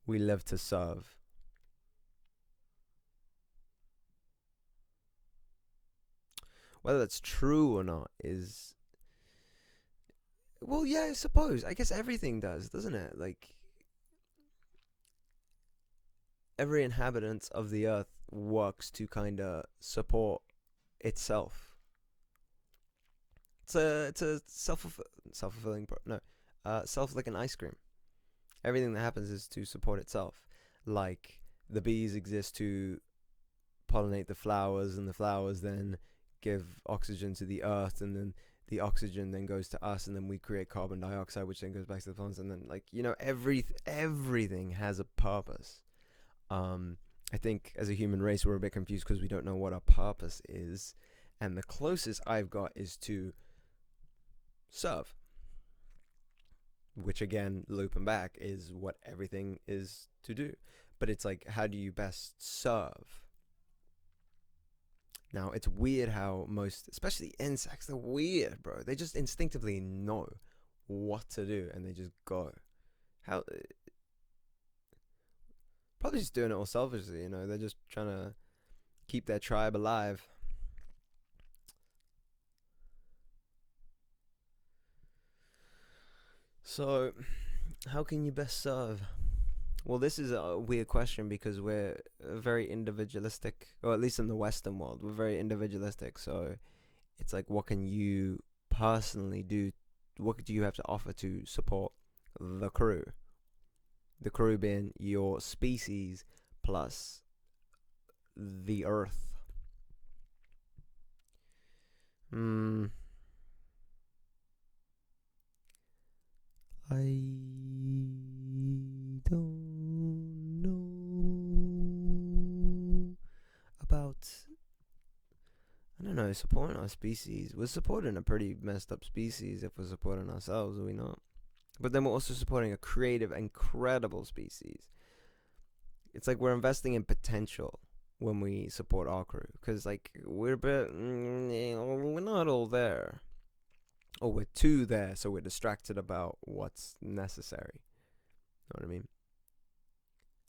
We live to serve. Whether that's true or not is, well, yeah, I suppose. I guess everything does, doesn't it? Like every inhabitant of the earth works to kind of support itself. It's a self fulfilling no, self like an ice cream. Everything that happens is to support itself. Like the bees exist to pollinate the flowers, and the flowers then give oxygen to the earth, and then the oxygen then goes to us, and then we create carbon dioxide, which then goes back to the plants, and then everything has a purpose. Um, I think as a human race, we're a bit confused because we don't know what our purpose is, and the closest I've got is to serve, which again, looping back, is what everything is to do. But it's like, how do you best serve? Now, it's weird how most, especially insects, they're weird, bro. They just instinctively know what to do and they just go. How, probably just doing it all selfishly, they're just trying to keep their tribe alive. So, how can you best serve? Well, this is a weird question because we're very individualistic, or at least in the Western world, we're very individualistic. So, it's like, what can you personally do? What do you have to offer to support the crew? The crew being your species plus the earth. Hmm. I don't know about. I don't know, supporting our species. We're supporting a pretty messed up species if we're supporting ourselves, are we not? But then we're also supporting a creative, incredible species. It's like we're investing in potential when we support our crew, because like we're a bit, we're not all there, or we're too there, so we're distracted about what's necessary. You know what I mean?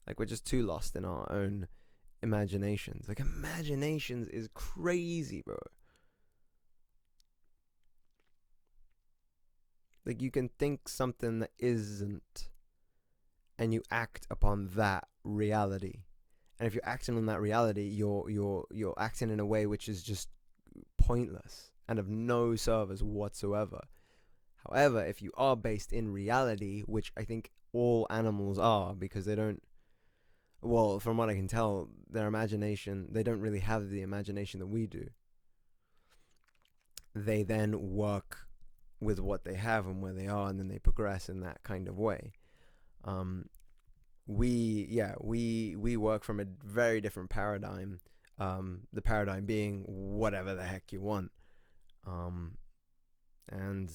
Like we're just too lost in our own imaginations. Like imaginations is crazy, bro. Like you can think something that isn't, and you act upon that reality. And if you're acting on that reality, you're acting in a way which is just pointless and of no service whatsoever. However, if you are based in reality, which I think all animals are, because they don't, well, from what I can tell, their imagination, they don't really have the imagination that we do. They then work with what they have and where they are, and then they progress in that kind of way. Um, we work from a very different paradigm. The paradigm being whatever the heck you want, um, and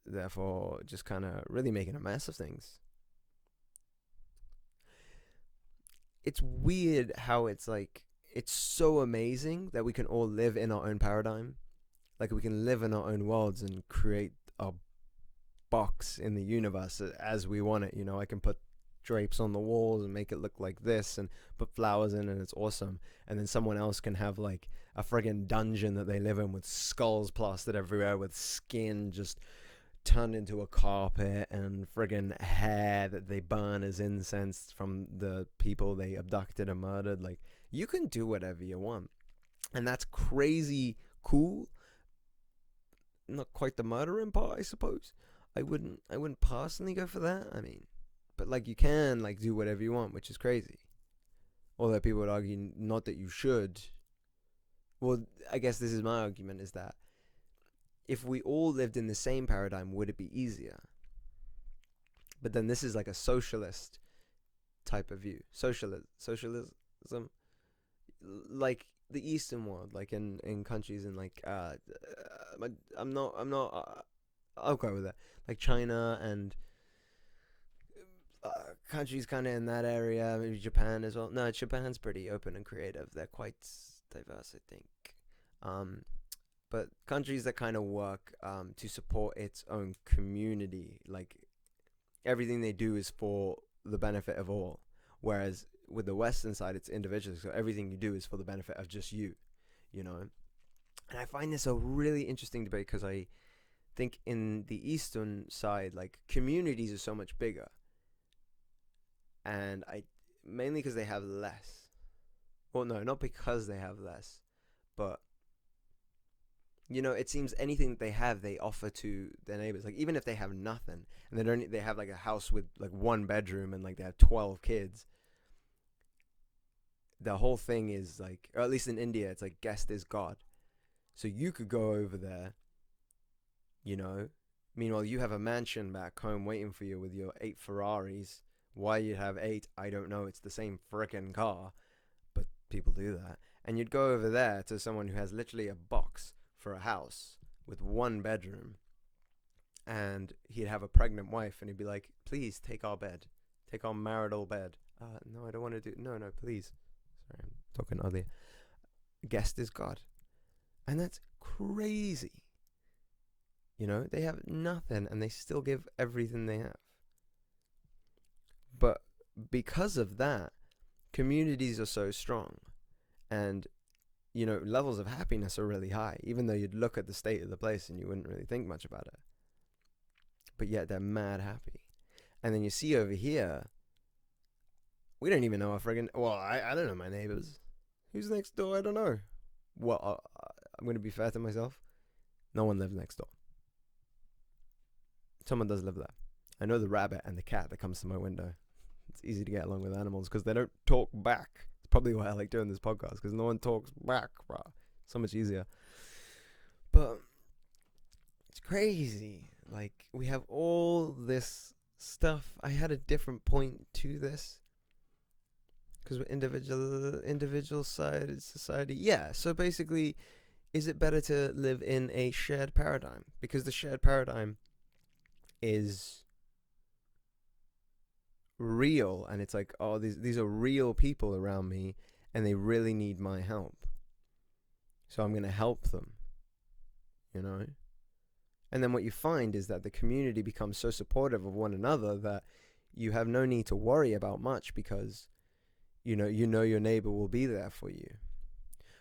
therefore just kind of really making a mess of things. It's weird how it's like it's so amazing that we can all live in our own paradigm, like we can live in our own worlds and create a box in the universe as we want it. I can put drapes on the walls and make it look like this and put flowers in, and it's awesome. And then someone else can have like a friggin' dungeon that they live in with skulls plastered everywhere, with skin just turned into a carpet, and friggin' hair that they burn as incense from the people they abducted and murdered. Like, you can do whatever you want, and that's crazy cool. Not quite the murdering part, I suppose. I wouldn't personally go for that. I mean, but like you can like do whatever you want, which is crazy. Although people would argue not that you should. Well, I guess this is my argument, is that if we all lived in the same paradigm, would it be easier? But then this is like a socialist type of view. Socialism, like the Eastern world, like in countries in like I'll go with that, like China and countries kind of in that area, maybe Japan as well. No, Japan's pretty open and creative. They're quite diverse, I think. Um, but countries that kind of work to support its own community, like everything they do is for the benefit of all. Whereas with the Western side, it's individualistic. So everything you do is for the benefit of just you, you know. And I find this a really interesting debate because I think in the Eastern side, like communities are so much bigger, and I mainly because they have less. Well, no, not because they have less, but you know, it seems anything that they have, they offer to their neighbors. Like even if they have nothing, and they have like a house with like one bedroom and like they have 12 kids. The whole thing is like, or at least in India, it's like guest is God. So you could go over there, you know. Meanwhile, you have a mansion back home waiting for you with your 8 Ferraris. Why you have 8, I don't know. It's the same frickin' car, but people do that. And you'd go over there to someone who has literally a box for a house with one bedroom, and he'd have a pregnant wife, and he'd be like, please take our bed, take our marital bed. No, I don't want to do. No, please. Sorry, I'm talking earlier. Guest is God, and that's crazy. You know, they have nothing, and they still give everything they have. But because of that, communities are so strong, and you know, levels of happiness are really high, even though you'd look at the state of the place and you wouldn't really think much about it. But yet they're mad happy. And then you see over here, we don't even know our friggin', well, I don't know my neighbors. Who's next door? I don't know. Well, I'm going to be fair to myself. No one lives next door. Someone does live there. I know the rabbit and the cat that comes to my window. It's easy to get along with animals because they don't talk back. Probably why I like doing this podcast, because no one talks back, bro. So much easier. But it's crazy. Like, we have all this stuff. I had a different point to this, because we're individual side society. Yeah, so basically, is it better to live in a shared paradigm? Because the shared paradigm is real, and it's like, oh, these are real people around me, and they really need my help, so I'm gonna help them, you know. And then what you find is that the community becomes so supportive of one another that you have no need to worry about much, because you know your neighbor will be there for you.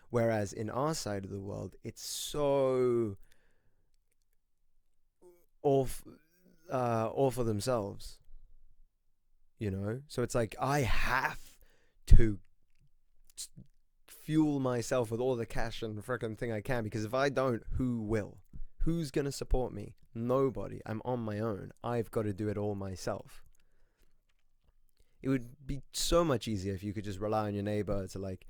Whereas in our side of the world, it's so all for themselves. You know, so it's like I have to fuel myself with all the cash and freaking thing I can, because if I don't, who will? Who's gonna support me? Nobody. I'm on my own. I've got to do it all myself. It would be so much easier if you could just rely on your neighbor to like,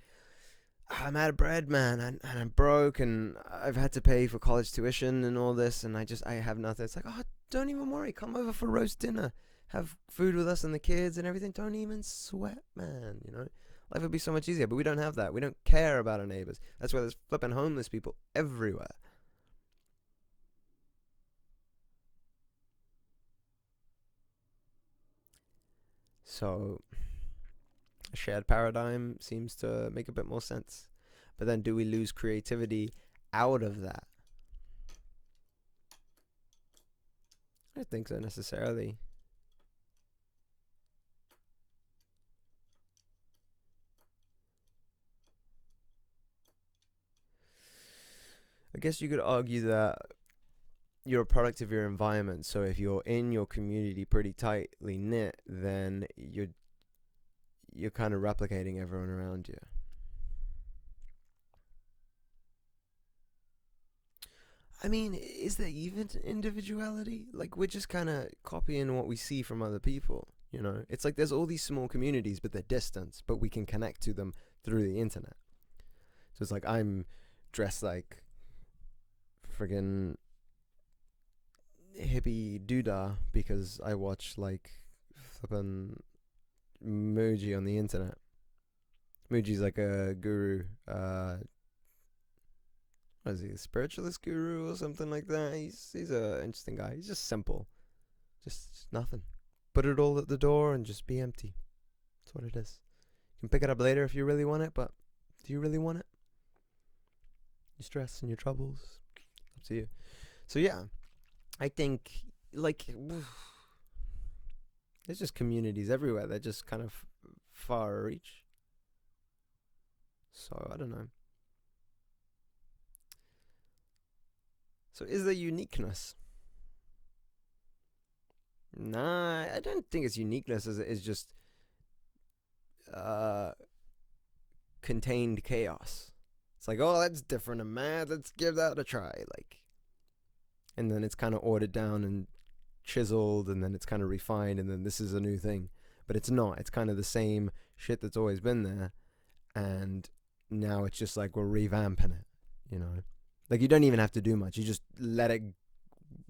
I'm out of bread, man, and I'm broke, and I've had to pay for college tuition and all this, and I have nothing. It's like, oh, don't even worry. Come over for roast dinner. Have food with us and the kids and everything. Don't even sweat, man. You know, life would be so much easier. But we don't have that. We don't care about our neighbors. That's why there's flipping homeless people everywhere. So a shared paradigm seems to make a bit more sense. But then do we lose creativity out of that? I don't think so necessarily. I guess you could argue that you're a product of your environment. So if you're in your community pretty tightly knit, then you're kind of replicating everyone around you. I mean, is there even individuality? Like, we're just kind of copying what we see from other people, you know? It's like there's all these small communities, but they're distant, but we can connect to them through the internet. So it's like I'm dressed like friggin' hippie doodah because I watch like flippin' Muji on the internet. Muji's like a guru, what is he, a spiritualist guru or something like that? He's a interesting guy. He's just simple, just nothing. Put it all at the door and just be empty. That's what it is. You can pick it up later if you really want it, but do you really want it? Your stress and your troubles, up to you. So yeah, I think like there's just communities everywhere that just kind of far reach. So I don't know. So is there uniqueness? Nah, I don't think it's uniqueness as it is just uh, contained chaos. It's like, oh, that's different and mad. Let's give that a try. Like, and then it's kind of ordered down and chiseled, and then it's kind of refined, and then this is a new thing. But it's not. It's kind of the same shit that's always been there, and now it's just like we're revamping it. You know, like you don't even have to do much. You just let it,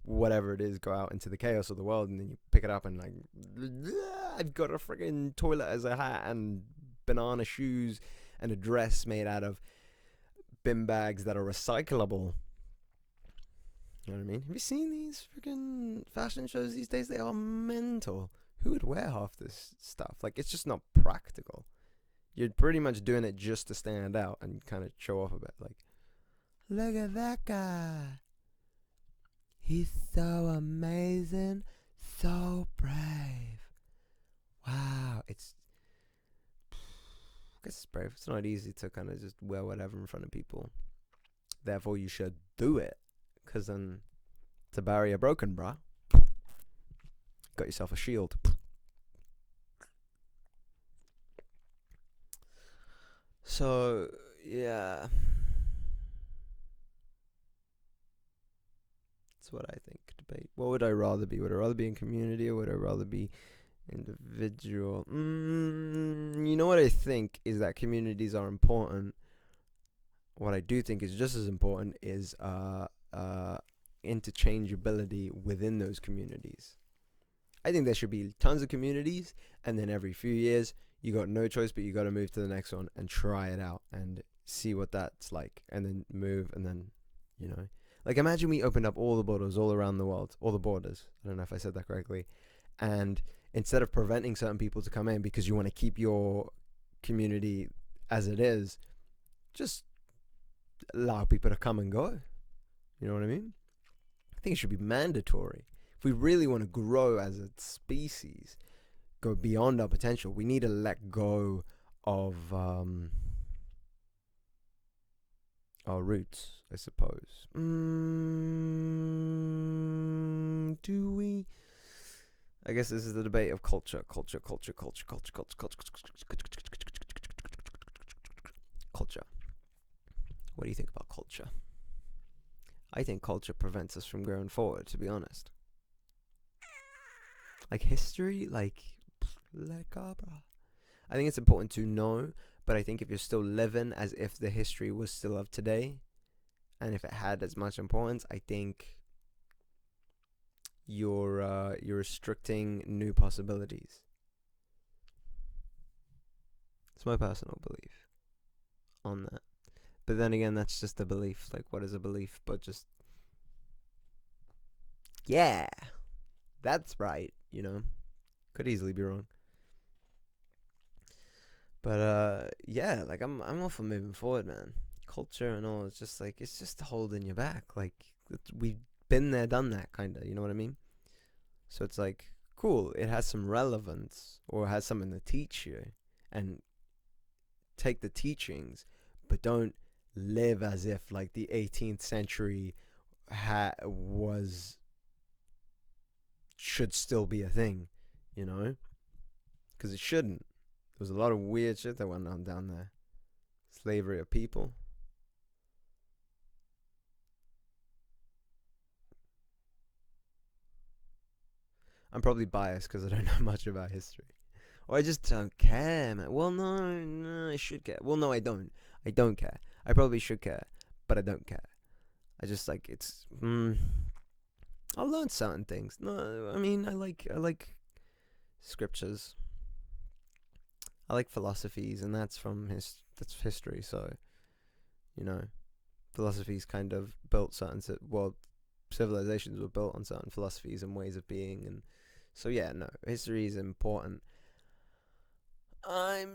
whatever it is, go out into the chaos of the world, and then you pick it up and like, I've got a freaking toilet as a hat and banana shoes and a dress made out of bin bags that are recyclable. You know what I mean? Have you seen these freaking fashion shows these days? They are mental. Who would wear half this stuff? Like, it's just not practical. You're pretty much doing it just to stand out and kind of show off a bit. Like, look at that guy. He's so amazing, so brave. Wow, I guess it's brave. It's not easy to kind of just wear whatever in front of people. Therefore, you should do it. Because then, it's a barrier broken, bruh. Got yourself a shield. So, yeah. That's what I think. Debate. What would I rather be? Would I rather be in community or would I rather be individual? You know what I think is that communities are important. What I do think is just as important is interchangeability within those communities. I think there should be tons of communities, and then every few years you got no choice but you got to move to the next one and try it out and see what that's like, and then move, and then, you know, like imagine we opened up all the borders all around the world, all the borders. I don't know if I said that correctly. And instead of preventing certain people to come in because you want to keep your community as it is, just allow people to come and go. You know what I mean? I think it should be mandatory. If we really want to grow as a species, go beyond our potential, we need to let go of our roots, I suppose. Do we? I guess this is the debate of culture. Culture. What do you think about culture? I think culture prevents us from going forward, to be honest. Like history, like, let go, bro. I think it's important to know, but I think if you're still living as if the history was still of today, and if it had as much importance, I think you're restricting new possibilities. It's my personal belief on that. But then again, that's just a belief. Like, what is a belief? But just, yeah, that's right, you know. Could easily be wrong. But yeah, like I'm all for moving forward, man. Culture and all, it's just holding you back. Like, we've been there, done that, kind of, you know what I mean? So it's like, cool, it has some relevance or has something to teach you, and take the teachings, but don't live as if like the 18th century should still be a thing, you know? Because it shouldn't. There's a lot of weird shit that went on down there. Slavery of people. I'm probably biased because I don't know much about history. Or I just don't care, man. Well, no, I should care. Well, no, I don't. I don't care. I probably should care, but I don't care. I just like it's. I'll learn certain things. No, I mean, I like scriptures. I like philosophies, and that's that's history. So, you know, philosophies kind of built certain civilizations were built on certain philosophies and ways of being, and so yeah, no, history is important. I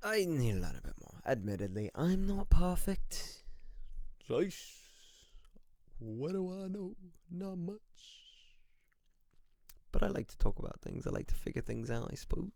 need to learn a bit more. Admittedly, I'm not perfect. What do I know? Not much. But I like to talk about things. I like to figure things out, I suppose.